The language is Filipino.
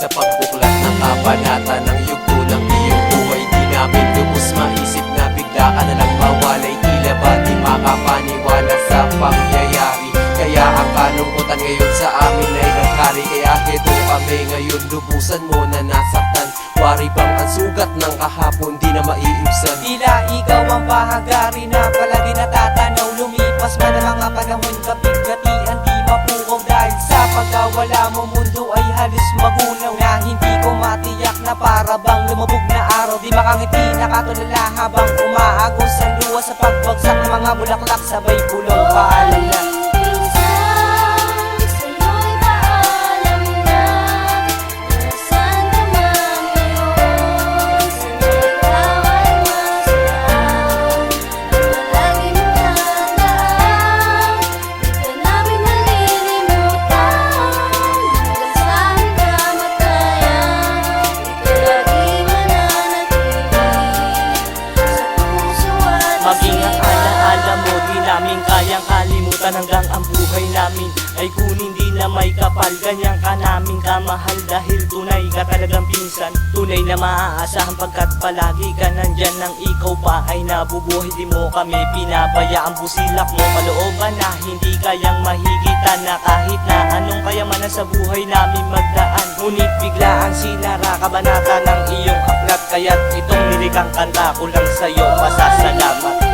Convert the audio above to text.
sa pagbuklat ng kabanata ng yugto ng iyong buhay. Di namin lubos maisip na bigla ka nalang mawalay. Tila ba di makapaniwala sa pangyayari? Kaya ang kalungkutan ngayon sa amin ay naghari. Kaya heto kami ngayon, lubusan mo na nasaktan. Wari bang ang sugat ng kahapon di na maiibsan? Tila ikaw ang bahagari na palagi natatanaw. Lumipas man ang mga panahon, kapigatian di mapukaw. Dahil sa pagkawala mo, mundo ay halos magunaw. Na hindi ko matiyak na para bang lumabog na araw. Di makangiti nakatulala habang umaagos ang luwa sa pagbagsak ng mga bulaklak. Sabay bulong paalam na. Maging ang alaala mo, di namin kayang kalimutan. Hanggang ang buhay namin ay kunin di na may kapal. Ganyan ka namin kamahal dahil tunay ka talagang pinsan. Tunay na maaasahan pagkat palagi ka nandyan. Nang ikaw pa ay nabubuhay, di mo kami pinabayaan. Busilak mo kalooban na hindi kayang mahigitan. Na kahit na anong kayamanan sa buhay namin magdaan, ngunit biglaan sinara kabanata ng iyong aklat. Kaya't itong nilikang kanta ko lang sa'yo masasalamat.